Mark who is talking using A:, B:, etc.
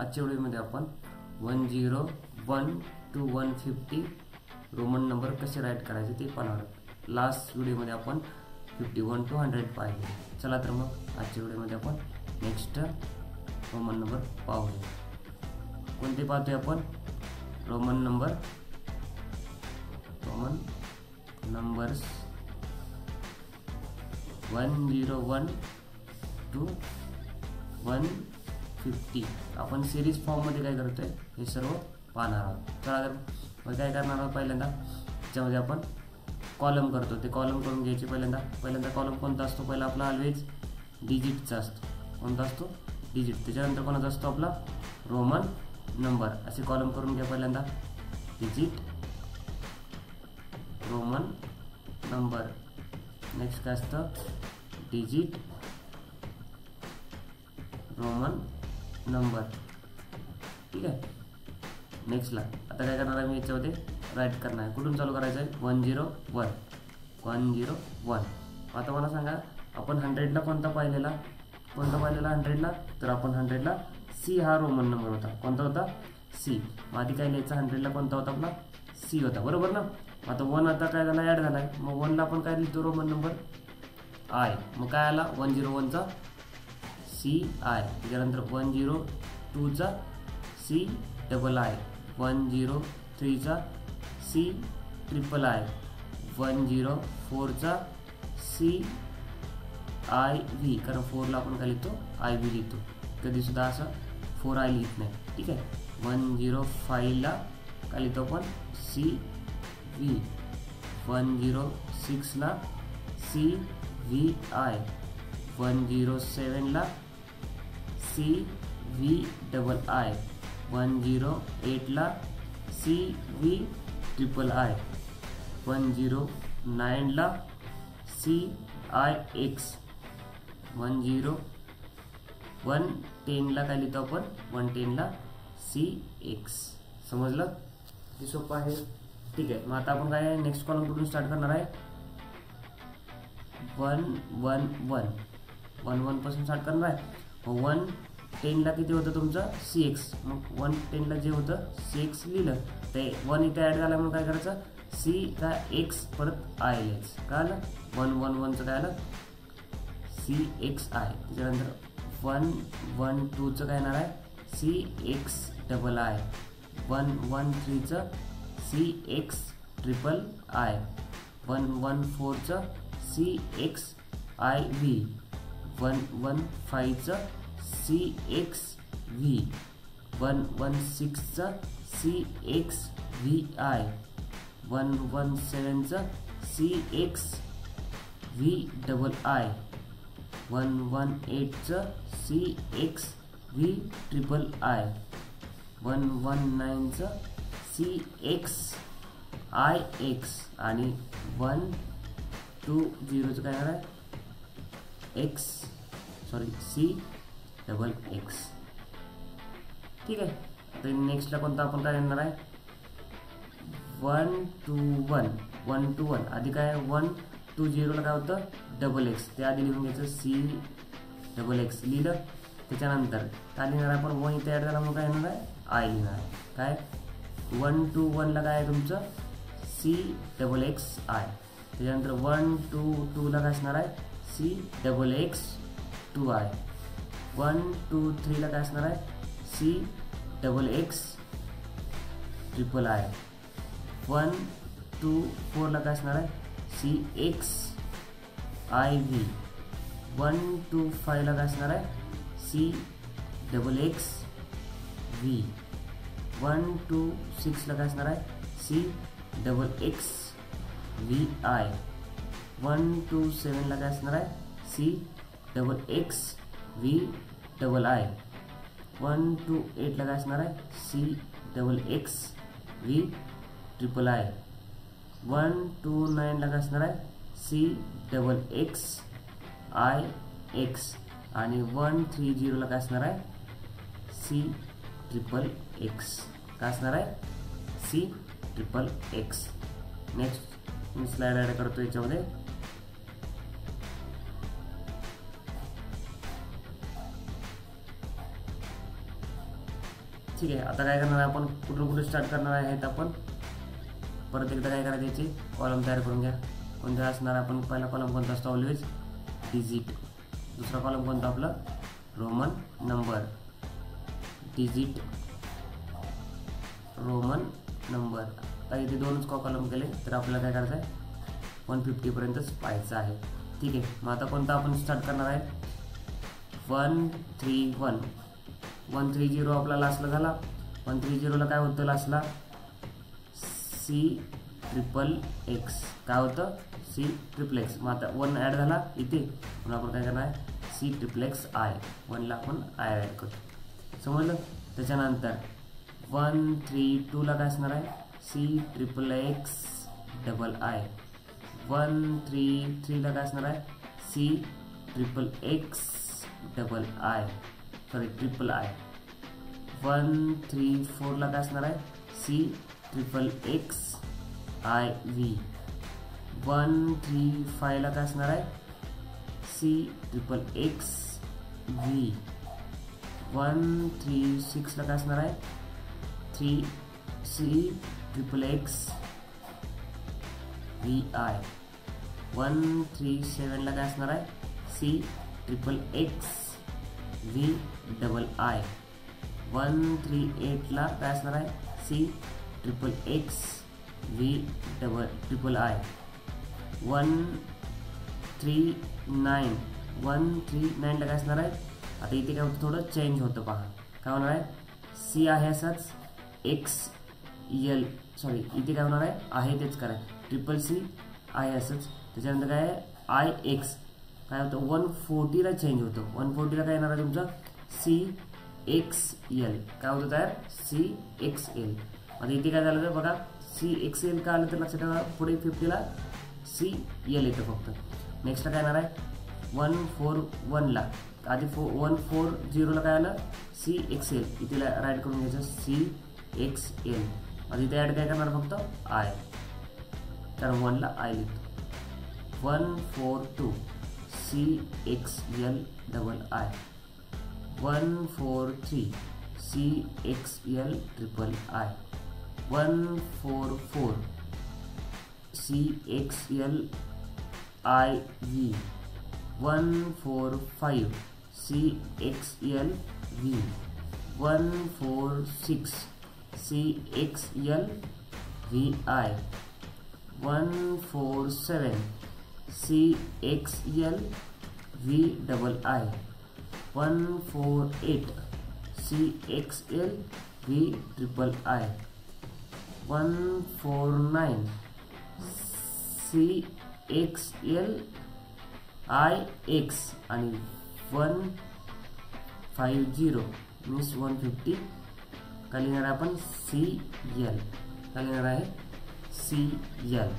A: आजच्या व्हिडिओमध्ये आपण 101 to 150 रोमन नंबर कसे राईट करायचे ते पाहणार आहोत। लास्ट व्हिडिओमध्ये आपण 51 to 100 पाहिले। चला तर मग आजच्या व्हिडिओमध्ये आपण नेक्स्ट रोमन नंबर पाहूया। कोणते पाहतोय आपण? रोमन नंबर्स 101 to 150 आपण सिरीज फॉर्म मध्ये काय करतोय हे सर्व पाहणार आहोत। चला तर मग काय करणार आहोत? पहिल्यांदा त्याच्यामध्ये आपण कॉलम करतो, ते कॉलम करून घ्यायचे। पहिल्यांदा कॉलम कोणता असतो? पहिला आपला ऑलवेज डिजिटचा असतो। कोणता असतो? डिजिट। त्याच्यानंतर कोणाचा असतो? आपला रोमन नंबर। असे कॉलम करून घ्या। पहिल्यांदा डिजिट, रोमन नंबर, नेक्स्ट काय असतं? Digit, Roman number. ठीक आहे। नेक्स्टला आता काय करणार आहे मी? याच्यामध्ये राईट करणार आहे। कुठून चालू करायचं आहे? 101। आता मला सांगा, आपण 100ला कोणता पाहिलेला 100ला? तर आपण 100ला सी हा रोमन नंबर होता। कोणता होता? सी। मग आधी काय लिहायचं? 100ला कोणता होता? आपला सी होता, बरोबर ना? आता 1 आता काय झाला? ॲड झाला आहे। मग 1ला आपण काय लिहितो? Roman number I. मग काय आला? 101चा सी आय। त्याच्यानंतर 102चा सी डबल आय, 103चा सी ट्रिपल आय, 104चा सी आय व्ही। कारण 4ला आपण काय लिहितो? आय व्ही लिहितो, कधी सुद्धा असं 4 आय लिहित नाही। ठीक आहे। 105ला काय लिहितो आपण? C V. 106ला सी व्ही आय, 107ला सी व्ही डबल आय, 108ला सी व्ही ट्रिपल आय, 109ला सी आय एक्स, 110ला काय लिहितो आपण? 110ला सी एक्स। समजलं? हे सोपं आहे। ठीक आहे। मग आता आपण काय नेक्स्ट कॉलम कुठून स्टार्ट करणार आहे? 111 पासून स्टार्ट करणार आहे। 110ला किती होतं तुमचं? C X. मग 110ला जे होतं सी एक्स लिहिलं, ते 1 इथे ॲड झाला म्हणून काय करायचं? सी का एक्स परत आय लिहायचं। काय आलं? 111चं काय आलं? C X I. त्याच्यानंतर 112चं काय येणार आहे? सी एक्स डबल आय, 113चं सी एक्स ट्रिपल आय, 114चं सी एक्स आय व्ही, 115चं सी एक्स व्ही, 116चं सी एक्स व्ही आय, 117चं C X V double I, 118चं C X V triple I, 119चं सी एक्स आय एक्स आणि 120चं काय आहे? C double X. ठीक आहे। आता नेक्स्टला कोणता आपण काय येणार आहे? 121 आधी काय? 120ला काय होतं? Double x. ते आधी लिहून घ्यायचं, सी डबल एक्स लिहिलं। त्याच्यानंतर काय लिहिणार आहे आपण? 1 इथे ॲड झाला म्हणून काय येणार आहे? आय लिहिणार आहे। काय 121ला काय आहे तुमचं? C double X I. त्याच्यानंतर 122ला काय असणार आहे? सी डबल एक्स 2 आय, 123ला काय असणार आहे? C double X triple I, 124ला काय असणार आहे? सी एक्स आय व्ही, 125ला काय असणार आहे? सी डबल एक्स व्ही, 126ला काय असणार आहे? C double X V I, 127ला काय असणार आहे? C double X V double I, 128ला काय असणार आहे? C double X V triple I, 129ला काय असणार आहे? C double X I X आणि 130ला काय असणार आहे? C triple X. काय असणार आहे? C triple X. नेक्स्ट मी स्लाइड ॲड करतो याच्यामध्ये। ठीक आहे. आता काय करणार आहे आपण, कुठून कुठे स्टार्ट करणार आहे, तर आपण परत एकदा काय करायचं, याचे कॉलम तयार करून घ्या. कोणत्या असणार, आपण पहिला कॉलम कोणता असतो, ऑलवेज डिजिट. दुसरा कॉलम कोणता आपला, Roman number, digit Roman number. आता इथे दोनच कॉलम केले तर आपल्याला काय करायचं आहे, 150 पाहायचं आहे. ठीक आहे. मग आता कोणता आपण स्टार्ट करणार आहे, 131. 130 आपला लास्टला झाला. 130ला काय होतं लास्टला, C�XX. काय होतं, C�XX. मग आता 1 ॲड झाला इथे, म्हणून आपण काय करणार आहे, C�XXI. 1ला आपण I ॲड करतो, समजलं. त्याच्यानंतर 132ला काय असणार आहे, C�XXII. 133ला काय असणार आहे, C�XXII. 134ला काय असणार आहे, C�XXIV. 135ला काय असणार आहे, C�XXV. 136ला काय असणार आहे, C�XXVI. 137ला काय असणार आहे, C�XXVII. 138ला काय असणार आहे, C�XXVII. 139ला काय असणार आहे, आता इथे काय होतं, थोडं चेंज होतं पहा. काय होणार आहे, C आहे असंच, XL सॉरी इथे काय होणार आहे तेच करा, CCC आहे असंच. त्याच्यानंतर काय आहे, IX काय होतं, 140ला चेंज होतं. 140ला काय येणार आहे तुमचं, CXL. काय होतं तयार, CXL. आता इथे काय झालं तर बघा, CXL काय आलं तर लक्षात ठेवा, पुढे 50ला CL येतं फक्त. नेक्स्टला काय येणार आहे, 141ला आधी 140ला काय आलं, CXL. इथे राईट करून घ्यायचं, CXL. आता इथे ॲड काय करणार फक्त I, कारण 1ला I लिहितो. 142 CXLII. 143 CXLIII. 144 CXLIV. 145 CXLV. 146 CXLVI. 147 CXLVII. 148 CXLVIII. 149 CXLIX. आणि 150 मीन्स 150 काय लिहिणार आहे आपण, CL. काय लिहिणार आहे, CL.